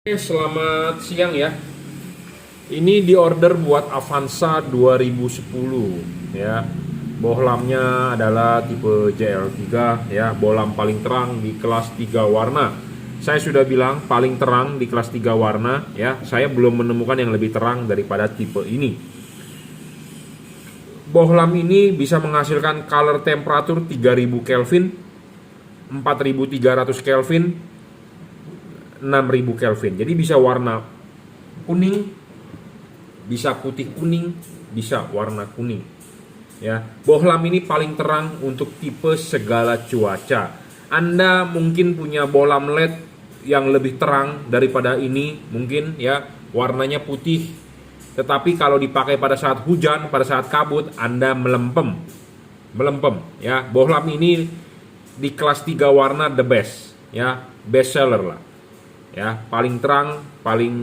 Selamat siang ya. Ini di order buat Avanza 2010 ya. Bohlamnya adalah tipe JL3 ya, bohlam paling terang di kelas 3 warna. Saya sudah bilang paling terang di kelas 3 warna ya. Saya belum menemukan yang lebih terang daripada tipe ini. Bohlam ini bisa menghasilkan color temperatur 3000 Kelvin, 4300 Kelvin, 6000 Kelvin. Jadi bisa warna kuning, bisa putih kuning, bisa warna kuning. Ya, bohlam ini paling terang untuk tipe segala cuaca. Anda mungkin punya bohlam LED yang lebih terang daripada ini, mungkin ya, warnanya putih. Tetapi kalau dipakai pada saat hujan, pada saat kabut, Anda melempem. Melempem ya. Bohlam ini di kelas 3 warna the best ya, best seller lah. Ya, paling terang, paling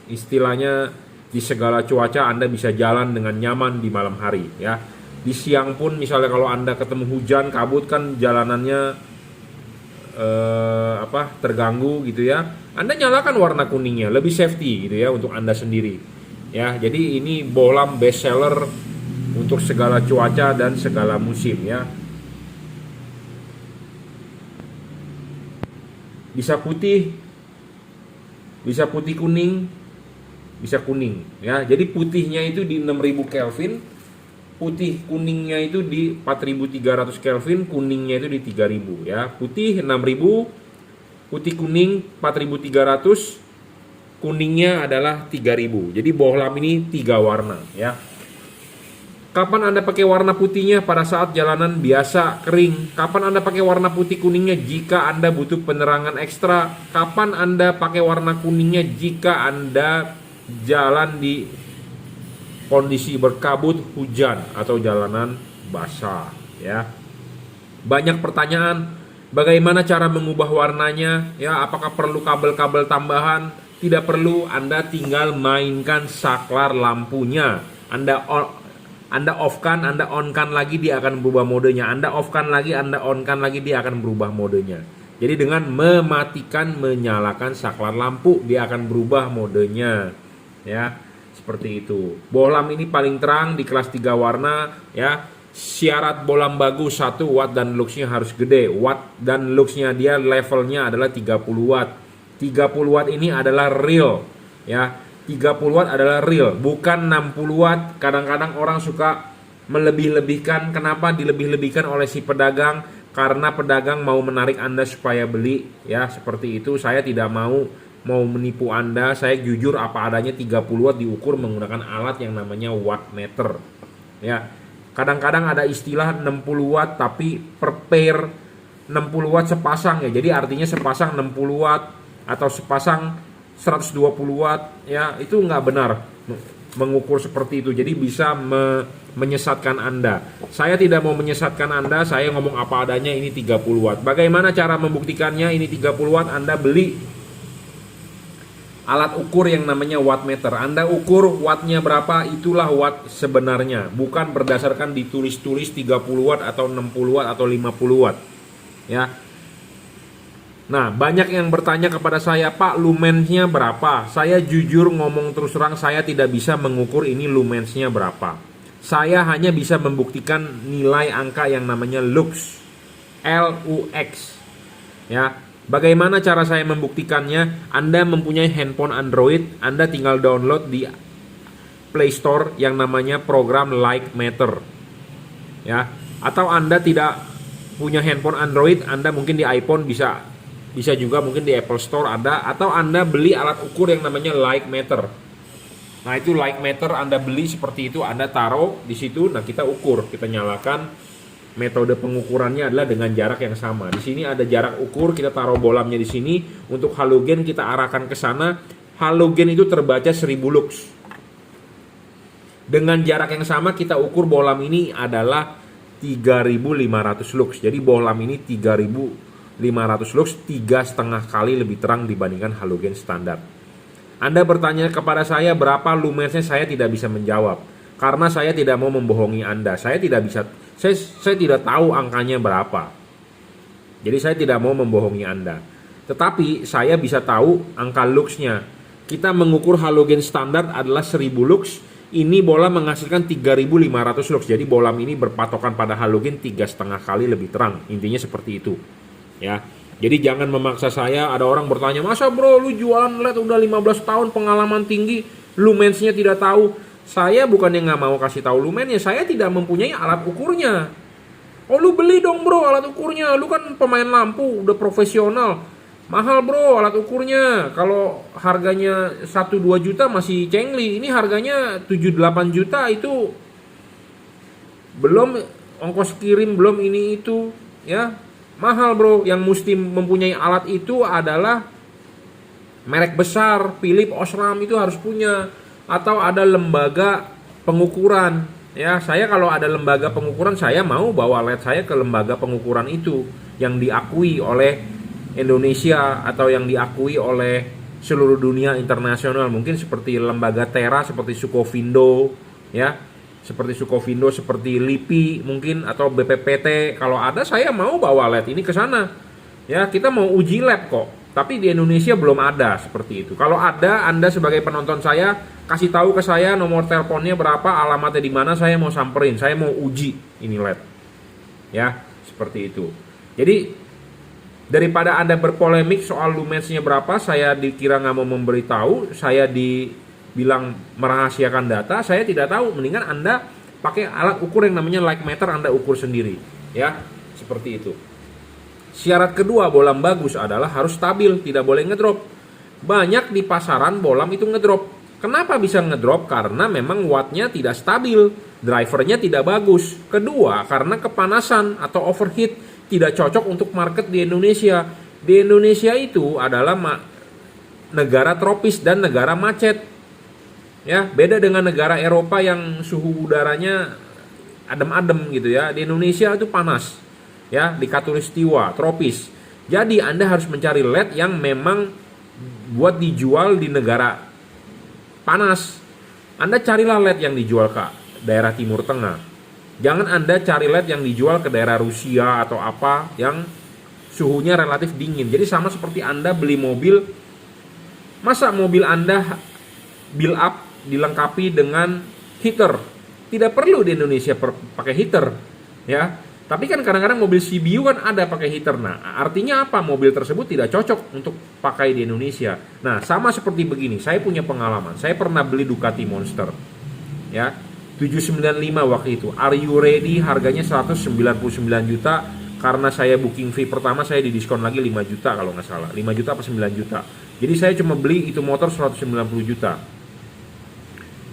istilahnya di segala cuaca Anda bisa jalan dengan nyaman di malam hari ya. Di siang pun misalnya kalau Anda ketemu hujan, kabut kan jalanannya terganggu gitu ya. Anda nyalakan warna kuningnya, lebih safety gitu ya untuk Anda sendiri. Ya, jadi ini bohlam best seller untuk segala cuaca dan segala musim ya. Bisa putih kuning, bisa kuning ya. Jadi putihnya itu di 6000 Kelvin, putih kuningnya itu di 4300 Kelvin, kuningnya itu di 3000 ya. Putih 6000, putih kuning 4300, kuningnya adalah 3000. Jadi bohlam ini 3 warna ya. Kapan Anda pakai warna putihnya? Pada saat jalanan biasa kering. Kapan Anda pakai warna putih kuningnya? Jika Anda butuh penerangan ekstra. Kapan Anda pakai warna kuningnya? Jika Anda jalan di kondisi berkabut, hujan, atau jalanan basah ya. Banyak pertanyaan, bagaimana cara mengubah warnanya ya? Apakah perlu kabel-kabel tambahan? Tidak perlu, Anda tinggal mainkan saklar lampunya. Anda off-kan, Anda on-kan lagi, dia akan berubah modenya. Anda off-kan lagi, Anda on-kan lagi, dia akan berubah modenya. Jadi dengan mematikan, menyalakan saklar lampu, dia akan berubah modenya. Ya, seperti itu. Bohlam ini paling terang di kelas 3 warna ya. Syarat bohlam bagus, 1 watt dan luxnya harus gede. Watt dan luxnya dia levelnya adalah 30 watt. 30 watt ini adalah real ya. 30 watt adalah real, bukan 60 watt. Kadang-kadang orang suka melebih-lebihkan. Kenapa dilebih-lebihkan oleh si pedagang? Karena pedagang mau menarik Anda supaya beli ya, seperti itu. Saya tidak mau menipu Anda. Saya jujur apa adanya, 30 watt diukur menggunakan alat yang namanya wattmeter ya. Kadang-kadang ada istilah 60 watt tapi per pair, 60 watt sepasang ya. Jadi artinya sepasang 60 watt atau sepasang 120 watt ya, itu nggak benar mengukur seperti itu. Jadi bisa menyesatkan Anda. Saya tidak mau menyesatkan Anda, saya ngomong apa adanya, ini 30 watt. Bagaimana cara membuktikannya ini 30 watt? Anda beli alat ukur yang namanya wattmeter. Anda ukur wattnya berapa, itulah watt sebenarnya. Bukan berdasarkan ditulis-tulis 30 watt atau 60 watt atau 50 watt ya. Nah, banyak yang bertanya kepada saya, Pak, lumensnya berapa? Saya jujur ngomong terus terang, saya tidak bisa mengukur ini lumensnya berapa. Saya hanya bisa membuktikan nilai angka yang namanya lux, LUX. Ya, bagaimana cara saya membuktikannya? Anda mempunyai handphone Android, Anda tinggal download di Play Store yang namanya program Lightmeter. Ya, atau Anda tidak punya handphone Android, Anda mungkin di iPhone bisa juga mungkin di Apple Store ada, atau Anda beli alat ukur yang namanya Lightmeter. Nah, itu Lightmeter Anda beli seperti itu, Anda taruh di situ. Nah, kita ukur, kita nyalakan. Metode pengukurannya adalah dengan jarak yang sama. Di sini ada jarak ukur, kita taruh bohlamnya di sini. Untuk halogen kita arahkan ke sana. Halogen itu terbaca 1000 lux. Dengan jarak yang sama kita ukur bohlam ini adalah 3500 lux. Jadi bohlam ini 3500 lux, 3,5 kali lebih terang dibandingkan halogen standar. Anda bertanya kepada saya berapa lumensnya, saya tidak bisa menjawab karena saya tidak mau membohongi Anda. Saya tidak bisa, saya tidak tahu angkanya berapa. Jadi saya tidak mau membohongi Anda. Tetapi saya bisa tahu angka luxnya. Kita mengukur halogen standar adalah 1000 lux. Ini bola menghasilkan 3500 lux. Jadi bolam ini berpatokan pada halogen 3,5 kali lebih terang. Intinya seperti itu. Ya. Jadi jangan memaksa saya. Ada orang bertanya, masa bro lu jualan LED udah 15 tahun pengalaman tinggi, lumensnya tidak tahu. Saya bukannya nggak mau kasih tahu lumennya, saya tidak mempunyai alat ukurnya. Oh lu beli dong bro alat ukurnya, lu kan pemain lampu udah profesional. Mahal bro alat ukurnya. Kalau harganya 1-2 juta masih cengli. Ini harganya 7-8 juta, itu belum ongkos kirim, belum ini itu, ya. Mahal bro. Yang mesti mempunyai alat itu adalah merek besar, Philips, Osram itu harus punya, atau ada lembaga pengukuran. Ya, saya kalau ada lembaga pengukuran, saya mau bawa LED saya ke lembaga pengukuran itu yang diakui oleh Indonesia atau yang diakui oleh seluruh dunia internasional, mungkin seperti lembaga Tera, seperti Sukovindo, ya, seperti Sukovindo, seperti LIPI mungkin, atau BPPT. Kalau ada, saya mau bawa LED ini ke sana. Ya, kita mau uji lab kok. Tapi di Indonesia belum ada seperti itu. Kalau ada, Anda sebagai penonton saya kasih tahu ke saya nomor teleponnya berapa, alamatnya di mana, saya mau samperin, saya mau uji ini LED. Ya, seperti itu. Jadi daripada Anda berpolemik soal lumensnya berapa, saya dikira nggak mau memberitahu, saya dibilang merahasiakan data, saya tidak tahu. Mendingan Anda pakai alat ukur yang namanya like meter, Anda ukur sendiri. Ya, seperti itu. Syarat kedua bolam bagus adalah harus stabil, tidak boleh ngedrop. Banyak di pasaran bolam itu ngedrop. Kenapa bisa ngedrop? Karena memang wattnya tidak stabil, drivernya tidak bagus. Kedua, karena kepanasan atau overheat. Tidak cocok untuk market di Indonesia. Di Indonesia itu adalah negara tropis dan negara macet. Ya, beda dengan negara Eropa yang suhu udaranya adem-adem gitu ya. Di Indonesia itu panas. Ya, di khatulistiwa, tropis. Jadi Anda harus mencari LED yang memang buat dijual di negara panas. Anda carilah LED yang dijual ke daerah Timur Tengah. Jangan Anda cari LED yang dijual ke daerah Rusia atau apa yang suhunya relatif dingin. Jadi sama seperti Anda beli mobil, masa mobil Anda build up dilengkapi dengan heater? Tidak perlu di Indonesia pakai heater, ya. Tapi kan kadang-kadang mobil CBU kan ada pakai heater. Nah, artinya apa? Mobil tersebut tidak cocok untuk pakai di Indonesia. Nah, sama seperti begini. Saya punya pengalaman. Saya pernah beli Ducati Monster, ya. 795 waktu itu. Are you ready? Harganya 199 juta. Karena saya booking fee pertama, saya didiskon lagi 5 juta kalau nggak salah. 5 juta apa 9 juta. Jadi saya cuma beli itu motor 190 juta.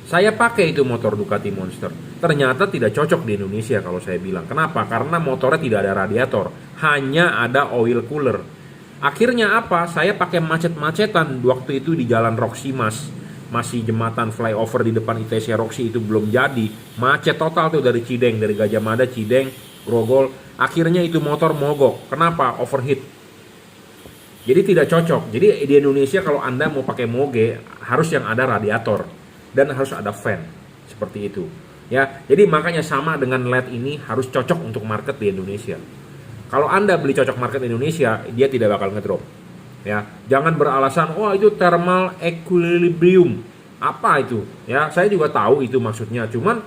Saya pakai itu motor Ducati Monster. Ternyata tidak cocok di Indonesia kalau saya bilang. Kenapa? Karena motornya tidak ada radiator. Hanya ada oil cooler. Akhirnya apa? Saya pakai macet-macetan waktu itu di Jalan Roxy Mas. Masih jembatan flyover di depan ITC Roxy itu belum jadi. Macet total tuh dari Cideng, dari Gajah Mada, Cideng, Grogol. Akhirnya itu motor mogok. Kenapa? Overheat. Jadi tidak cocok. Jadi di Indonesia kalau Anda mau pakai moge, harus yang ada radiator. Dan harus ada fan. Seperti itu. Ya, jadi makanya sama dengan LED ini harus cocok untuk market di Indonesia. Kalau Anda beli cocok market Indonesia, dia tidak bakal ngedrop. Ya, jangan beralasan, oh itu thermal equilibrium. Apa itu? Ya, saya juga tahu itu maksudnya. Cuman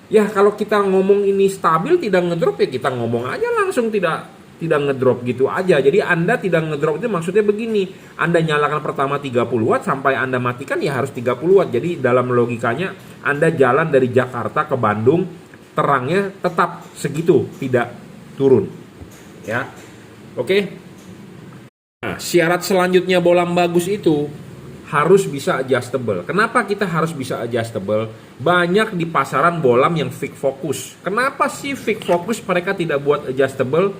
ya kalau kita ngomong ini stabil tidak ngedrop, ya kita ngomong aja langsung tidak ngedrop gitu aja. Jadi Anda tidak ngedrop itu maksudnya begini. Anda nyalakan pertama 30 watt sampai Anda matikan ya harus 30 watt. Jadi dalam logikanya Anda jalan dari Jakarta ke Bandung, terangnya tetap segitu, tidak turun. Ya. Oke. Nah, syarat selanjutnya bolam bagus itu harus bisa adjustable. Kenapa kita harus bisa adjustable? Banyak di pasaran bolam yang fix focus. Kenapa sih fix focus mereka tidak buat adjustable?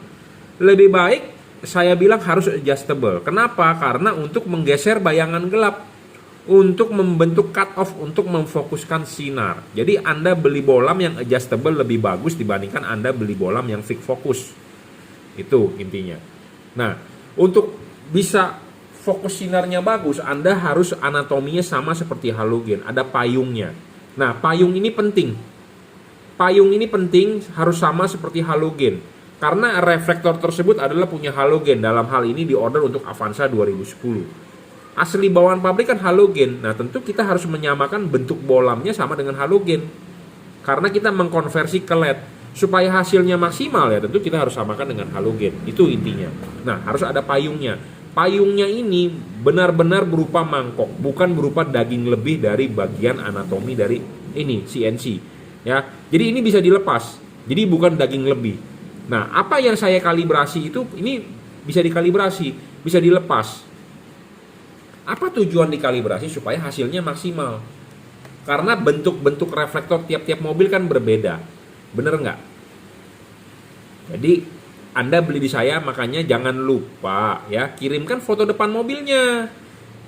Lebih baik saya bilang harus adjustable. Kenapa? Karena untuk menggeser bayangan gelap, untuk membentuk cut off, untuk memfokuskan sinar. Jadi Anda beli bolam yang adjustable lebih bagus dibandingkan Anda beli bolam yang fix focus. Itu intinya. Nah, untuk bisa fokus sinarnya bagus, Anda harus anatominya sama seperti halogen, ada payungnya. Nah, payung ini penting. Payung ini penting, harus sama seperti halogen. Karena reflektor tersebut adalah punya halogen. Dalam hal ini diorder untuk Avanza 2010. Asli bawaan pabrik kan halogen. Nah, tentu kita harus menyamakan bentuk bolamnya sama dengan halogen. Karena kita mengkonversi ke LED. Supaya hasilnya maksimal ya tentu kita harus samakan dengan halogen. Itu intinya. Nah, harus ada payungnya. Payungnya ini benar-benar berupa mangkok, bukan berupa daging lebih dari bagian anatomi dari ini CNC. Ya, jadi ini bisa dilepas. Jadi bukan daging lebih. Nah, apa yang saya kalibrasi itu ini bisa dikalibrasi, bisa dilepas. Apa tujuan dikalibrasi? Supaya hasilnya maksimal. Karena bentuk-bentuk reflektor tiap-tiap mobil kan berbeda. Bener nggak? Jadi Anda beli di saya, makanya jangan lupa ya kirimkan foto depan mobilnya.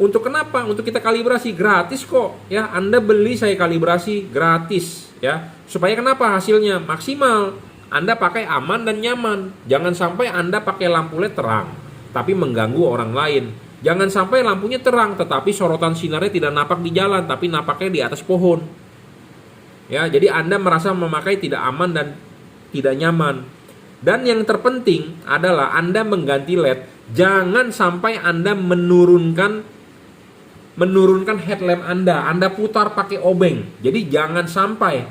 Untuk kenapa? Untuk kita kalibrasi gratis kok. Ya, Anda beli saya kalibrasi gratis ya. Supaya kenapa? Hasilnya maksimal. Anda pakai aman dan nyaman. Jangan sampai Anda pakai lampu LED terang tapi mengganggu orang lain. Jangan sampai lampunya terang tetapi sorotan sinarnya tidak napak di jalan tapi napaknya di atas pohon. Ya, jadi Anda merasa memakai tidak aman dan tidak nyaman. Dan yang terpenting adalah Anda mengganti LED, jangan sampai Anda menurunkan headlamp Anda. Anda putar pakai obeng. Jadi jangan sampai.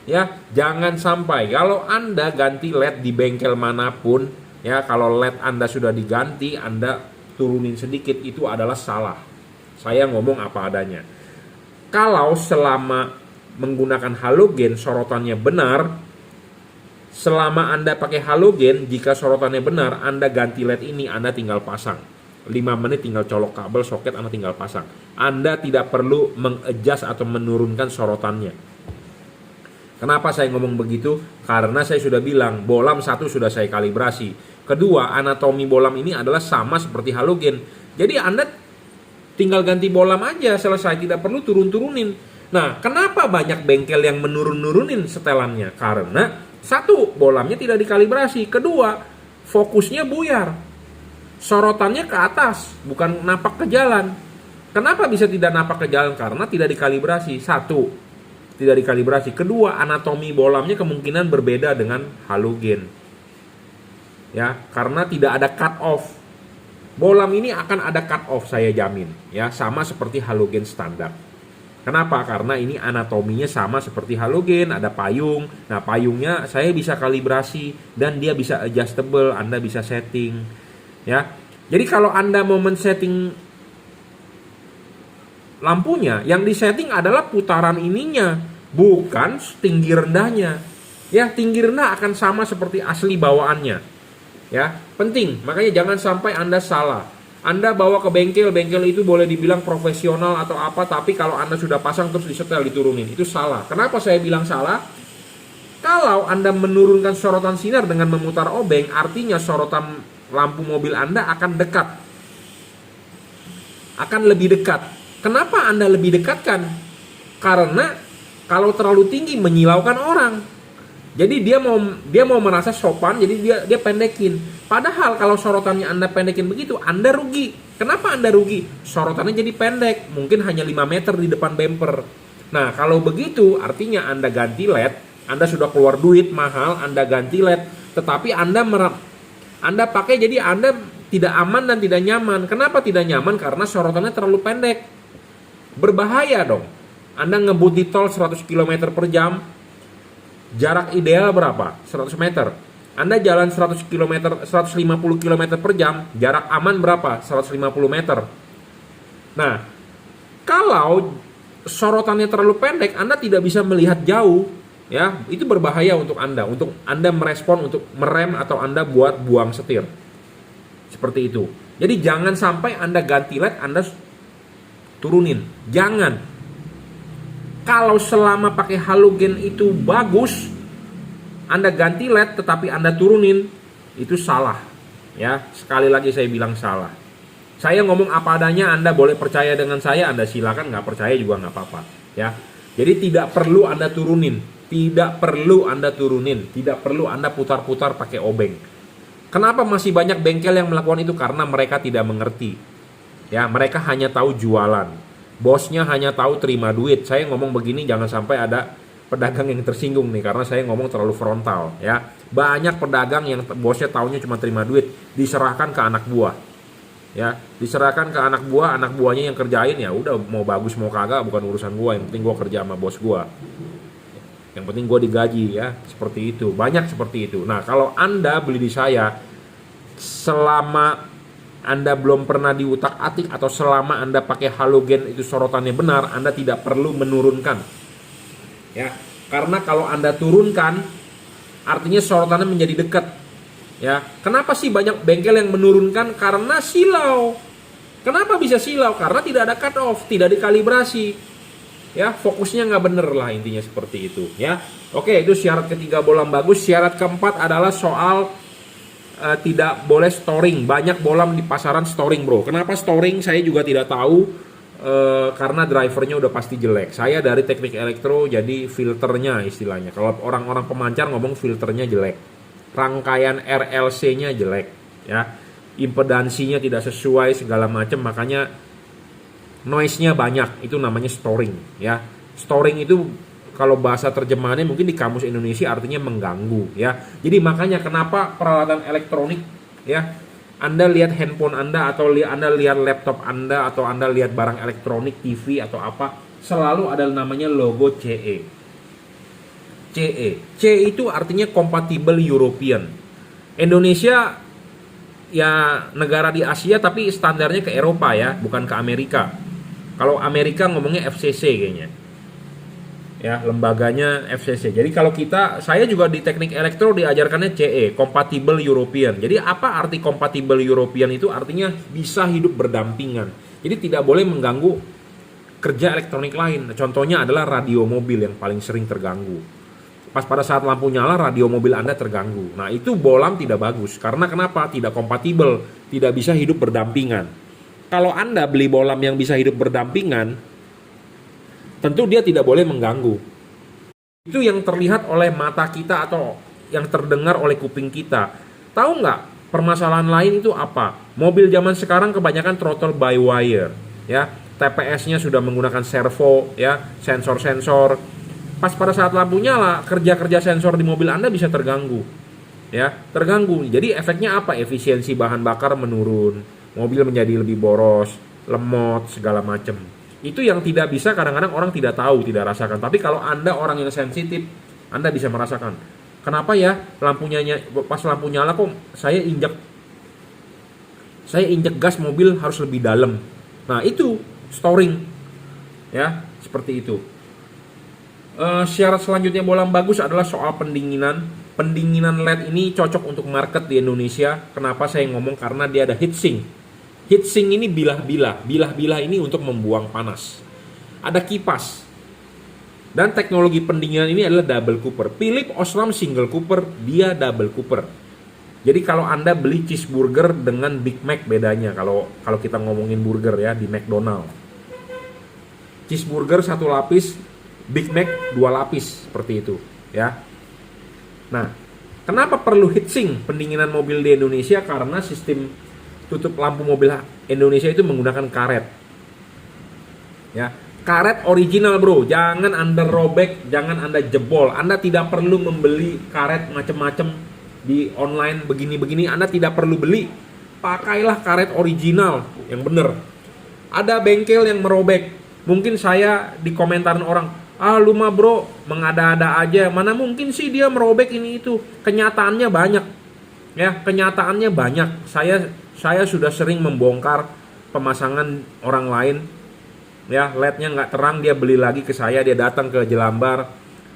Ya, jangan sampai. Kalau Anda ganti LED di bengkel manapun, ya kalau LED Anda sudah diganti, Anda turunin sedikit, itu adalah salah. Saya ngomong apa adanya. Kalau selama menggunakan halogen sorotannya benar, selama Anda pakai halogen, jika sorotannya benar, Anda ganti LED ini, Anda tinggal pasang. 5 menit tinggal colok kabel, soket, Anda tinggal pasang. Anda tidak perlu mengadjust atau menurunkan sorotannya. Kenapa saya ngomong begitu? Karena saya sudah bilang, bolam satu sudah saya kalibrasi. Kedua, anatomi bolam ini adalah sama seperti halogen. Jadi Anda tinggal ganti bolam aja, selesai, tidak perlu turun-turunin. Nah, kenapa banyak bengkel yang menurun-nurunin setelannya? Karena satu, bolamnya tidak dikalibrasi. Kedua, fokusnya buyar. Sorotannya ke atas, bukan napak ke jalan. Kenapa bisa tidak napak ke jalan? Karena tidak dikalibrasi. Satu, tidak dikalibrasi. Kedua, anatomi bolamnya kemungkinan berbeda dengan halogen. Ya, karena tidak ada cut off. Bolam ini akan ada cut off, saya jamin. Ya, sama seperti halogen standar. Kenapa? Karena ini anatominya sama seperti halogen, ada payung. Nah, payungnya saya bisa kalibrasi dan dia bisa adjustable, Anda bisa setting. Ya. Jadi kalau Anda mau men-setting lampunya, yang disetting adalah putaran ininya, bukan tinggi rendahnya. Ya, tinggi rendah akan sama seperti asli bawaannya. Ya, penting. Makanya jangan sampai Anda salah. Anda bawa ke bengkel itu boleh dibilang profesional atau apa, tapi kalau Anda sudah pasang terus disetel diturunin, itu salah. Kenapa saya bilang salah? Kalau Anda menurunkan sorotan sinar dengan memutar obeng, artinya sorotan lampu mobil Anda akan dekat. Akan lebih dekat. Kenapa Anda lebih dekatkan? Karena kalau terlalu tinggi menyilaukan orang. Jadi dia mau merasa sopan, jadi dia pendekin. Padahal kalau sorotannya Anda pendekin begitu, Anda rugi. Kenapa Anda rugi? Sorotannya jadi pendek, mungkin hanya 5 meter di depan bumper. Nah, kalau begitu artinya Anda ganti LED, Anda sudah keluar duit mahal, Anda ganti LED, tetapi Anda pakai jadi Anda tidak aman dan tidak nyaman. Kenapa tidak nyaman? Karena sorotannya terlalu pendek. Berbahaya dong. Anda ngebut di tol 100 km per jam, jarak ideal berapa? 100 meter. Anda jalan 100 km, 150 km per jam, jarak aman berapa? 150 meter. Nah, kalau sorotannya terlalu pendek, Anda tidak bisa melihat jauh, ya, itu berbahaya untuk Anda merespon untuk merem atau Anda buat buang setir. Seperti itu. Jadi jangan sampai Anda ganti LED, Anda turunin. Jangan. Kalau selama pakai halogen itu bagus, Anda ganti LED tetapi Anda turunin, itu salah. Ya, sekali lagi saya bilang salah. Saya ngomong apa adanya, Anda boleh percaya dengan saya, Anda silakan, nggak percaya juga nggak apa-apa. Ya, jadi tidak perlu Anda turunin, tidak perlu Anda putar-putar pakai obeng. Kenapa masih banyak bengkel yang melakukan itu? Karena mereka tidak mengerti. Ya, mereka hanya tahu jualan. Bosnya hanya tahu terima duit. Saya ngomong begini jangan sampai ada pedagang yang tersinggung nih karena saya ngomong terlalu frontal ya. Banyak pedagang yang bosnya taunya cuma terima duit, diserahkan ke anak buah. Ya, diserahkan ke anak buahnya yang kerjain, ya udah, mau bagus mau kagak bukan urusan gua, yang penting gua kerja sama bos gua. Yang penting gua digaji ya, seperti itu. Banyak seperti itu. Nah, kalau Anda beli di saya, selama Anda belum pernah diutak-atik atau selama Anda pakai halogen itu sorotannya benar, Anda tidak perlu menurunkan. Ya, karena kalau Anda turunkan artinya sorotannya menjadi dekat. Ya, kenapa sih banyak bengkel yang menurunkan? Karena silau. Kenapa bisa silau? Karena tidak ada cut off, tidak dikalibrasi. Ya, fokusnya nggak bener lah, intinya seperti itu. Ya, oke, itu syarat ketiga bolam bagus. Syarat keempat adalah soal tidak boleh storing. Banyak bolam di pasaran storing, bro. Kenapa storing? Saya juga tidak tahu. Karena drivernya udah pasti jelek. Saya dari teknik elektro, jadi filternya istilahnya. Kalau orang-orang pemancar ngomong filternya jelek. Rangkaian RLC-nya jelek, ya, impedansinya tidak sesuai segala macam, makanya noise-nya banyak, itu namanya storing, ya. Storing itu kalau bahasa terjemahannya mungkin di kamus Indonesia artinya mengganggu, ya. Jadi makanya kenapa peralatan elektronik, ya, Anda lihat handphone Anda atau Anda lihat laptop Anda atau Anda lihat barang elektronik, TV atau apa, selalu ada namanya logo CE. C itu artinya compatible European. Indonesia ya negara di Asia tapi standarnya ke Eropa ya, bukan ke Amerika. Kalau Amerika ngomongnya FCC kayaknya. Ya, lembaganya FCC. Jadi kalau saya juga di teknik elektro diajarkannya CE, compatible European. Jadi apa arti compatible European itu? Artinya bisa hidup berdampingan. Jadi tidak boleh mengganggu kerja elektronik lain. Contohnya adalah radio mobil yang paling sering terganggu. Pas pada saat lampu nyala, radio mobil Anda terganggu. Nah, itu bolam tidak bagus. Karena kenapa? Tidak kompatibel, tidak bisa hidup berdampingan. Kalau Anda beli bolam yang bisa hidup berdampingan, tentu dia tidak boleh mengganggu. Itu yang terlihat oleh mata kita atau yang terdengar oleh kuping kita. Tahu nggak permasalahan lain itu apa? Mobil zaman sekarang kebanyakan throttle by wire. Ya, TPS-nya sudah menggunakan servo, ya, sensor-sensor. Pas pada saat lampu nyala, kerja-kerja sensor di mobil Anda bisa terganggu. Ya, terganggu. Jadi efeknya apa? Efisiensi bahan bakar menurun, mobil menjadi lebih boros, lemot, segala macam. Itu yang tidak bisa, kadang-kadang orang tidak tahu, tidak rasakan. Tapi kalau Anda orang yang sensitif, Anda bisa merasakan. Kenapa ya pas lampu nyala kok saya injek gas mobil harus lebih dalam. Nah, itu storing. Ya, seperti itu. Syarat selanjutnya bolam bagus adalah soal pendinginan. Pendinginan LED ini cocok untuk market di Indonesia. Kenapa saya ngomong? Karena dia ada heatsink. Heatsink ini bilah-bilah. Bilah-bilah ini untuk membuang panas. Ada kipas. Dan teknologi pendinginan ini adalah double cooper. Philips Osram single cooper, dia double cooper. Jadi kalau Anda beli cheeseburger dengan Big Mac bedanya. Kalau kita ngomongin burger ya di McDonald. Cheeseburger 1 lapis, Big Mac 2 lapis, seperti itu ya. Nah, kenapa perlu heatsink pendinginan mobil di Indonesia? Karena sistem tutup lampu mobil Indonesia itu menggunakan karet. Ya, karet original, bro. Jangan Anda robek, jangan Anda jebol. Anda tidak perlu membeli karet macam-macam di online begini-begini. Anda tidak perlu beli. Pakailah karet original yang benar. Ada bengkel yang merobek. Mungkin saya di komentarin orang, lu mah bro mengada-ada aja, mana mungkin sih dia merobek ini itu. Kenyataannya banyak, ya, kenyataannya banyak. Saya sudah sering membongkar pemasangan orang lain, ya, LED-nya nggak terang, dia beli lagi ke saya, dia datang ke Jelambar,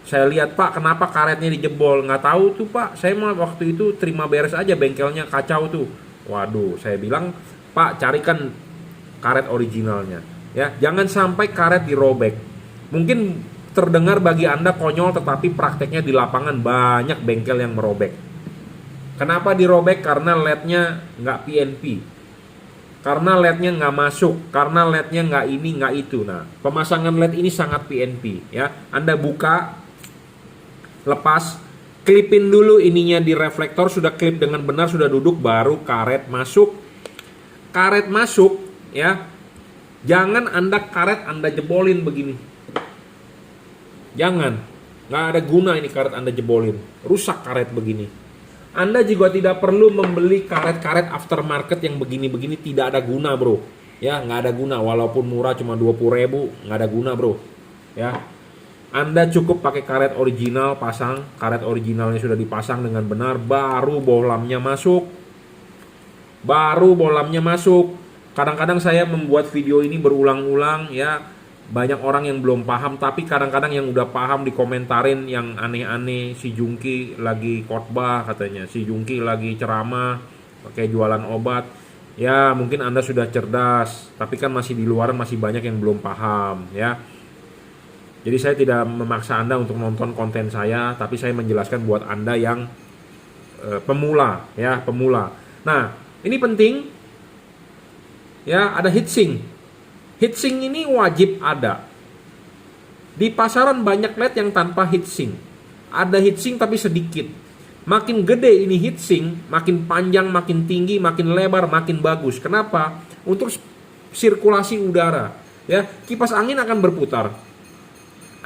saya lihat, Pak, kenapa karetnya dijebol? Nggak tahu tuh Pak, saya mah waktu itu terima beres aja, bengkelnya kacau tuh. Waduh, saya bilang, Pak, carikan karet originalnya, ya, jangan sampai karet dirobek. Mungkin terdengar bagi Anda konyol, tetapi prakteknya di lapangan banyak bengkel yang merobek. Kenapa dirobek? Karena LED-nya nggak PNP, karena LED-nya nggak masuk, karena LED-nya nggak ini, nggak itu. Nah, pemasangan LED ini sangat PNP, ya. Anda buka, lepas, klipin dulu ininya di reflektor, sudah klip dengan benar, sudah duduk, baru karet masuk. Karet masuk, ya. Jangan karet Anda jebolin begini. Jangan, Nggak ada guna ini karet Anda jebolin. Rusak karet begini. Anda juga tidak perlu membeli karet-karet aftermarket yang begini-begini, tidak ada guna bro. Ya, nggak ada guna. Walaupun murah cuma 20.000, nggak ada guna bro. Ya, Anda cukup pakai karet original, pasang. Karet originalnya sudah dipasang dengan benar, baru bohlamnya masuk. Kadang-kadang saya membuat video ini berulang-ulang ya. Banyak orang yang belum paham, tapi kadang-kadang yang udah paham dikomentarin yang aneh-aneh. Si Jungki lagi khotbah katanya, si Jungki lagi ceramah pakai jualan obat. Ya mungkin Anda sudah cerdas, tapi kan masih di luar masih banyak yang belum paham ya. Jadi saya tidak memaksa Anda untuk nonton konten saya, tapi saya menjelaskan buat Anda yang pemula ya, pemula. Nah ini penting ya, ada heatsink. Heatsink ini wajib ada. Di pasaran banyak LED yang tanpa heatsink. Ada heatsink tapi sedikit. Makin gede ini heatsink, makin panjang, makin tinggi, makin lebar, makin bagus. Kenapa? Untuk sirkulasi udara. Ya, kipas angin akan berputar.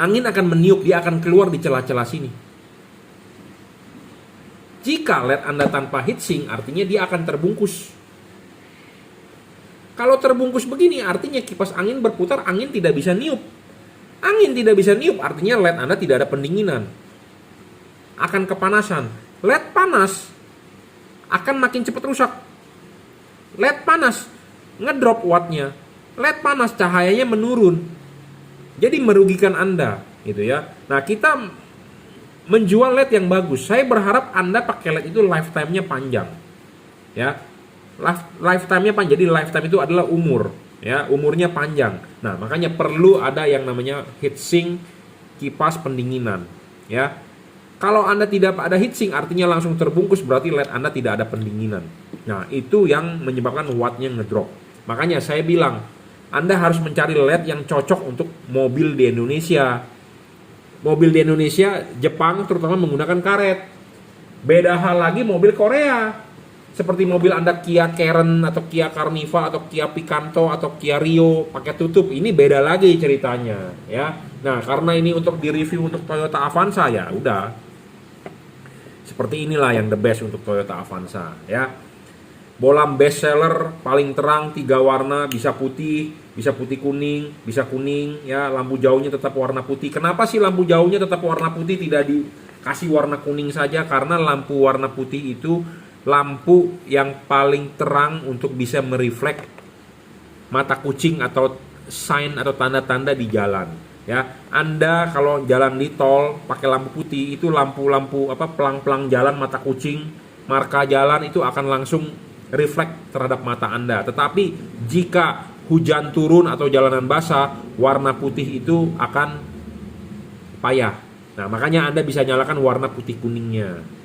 Angin akan meniup, dia akan keluar di celah-celah sini. Jika LED Anda tanpa heatsink, artinya dia akan terbungkus. Kalau terbungkus begini, artinya kipas angin berputar, angin tidak bisa niup. Angin tidak bisa niup, artinya LED Anda tidak ada pendinginan. Akan kepanasan. LED panas, akan makin cepat rusak. LED panas, ngedrop wattnya. LED panas, cahayanya menurun. Jadi merugikan Anda, gitu ya. Nah, kita menjual LED yang bagus. Saya berharap Anda pakai LED itu lifetime-nya panjang. Ya. Lifetime-nya panjang. Jadi lifetime itu adalah umur, ya, umurnya panjang. Nah, makanya perlu ada yang namanya heatsink, kipas pendinginan, ya. Kalau Anda tidak ada heatsink, artinya langsung terbungkus, berarti LED Anda tidak ada pendinginan. Nah, itu yang menyebabkan wattnya ngedrop. Makanya saya bilang, Anda harus mencari LED yang cocok untuk mobil di Indonesia. Mobil di Indonesia, Jepang terutama menggunakan karet. Beda hal lagi mobil Korea. Seperti mobil Anda Kia Karen atau Kia Carniva atau Kia Picanto atau Kia Rio pakai tutup, ini beda lagi ceritanya ya. Nah, karena ini untuk di-review untuk Toyota Avanza ya, udah. Seperti inilah yang the best untuk Toyota Avanza ya. Bolam best seller paling terang 3 warna, bisa putih kuning, bisa kuning ya, lampu jauhnya tetap warna putih. Kenapa sih lampu jauhnya tetap warna putih, tidak dikasih warna kuning saja? Karena lampu warna putih itu lampu yang paling terang untuk bisa mereflek mata kucing atau sign atau tanda-tanda di jalan ya. Anda kalau jalan di tol pakai lampu putih, itu lampu-lampu pelang-pelang jalan mata kucing, marka jalan itu akan langsung refleks terhadap mata Anda. Tetapi jika hujan turun atau jalanan basah, warna putih itu akan payah. Nah, makanya Anda bisa nyalakan warna putih kuningnya.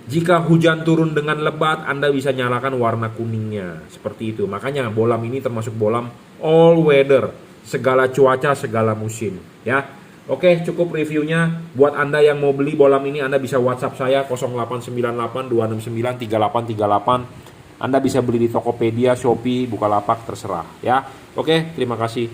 Jika hujan turun dengan lebat, Anda bisa nyalakan warna kuningnya. Seperti itu. Makanya bolam ini termasuk bolam all weather. Segala cuaca, segala musim. Ya. Oke, cukup reviewnya. Buat Anda yang mau beli bolam ini, Anda bisa WhatsApp saya 0898 269 3838. Anda bisa beli di Tokopedia, Shopee, Bukalapak, terserah. Ya. Oke, terima kasih.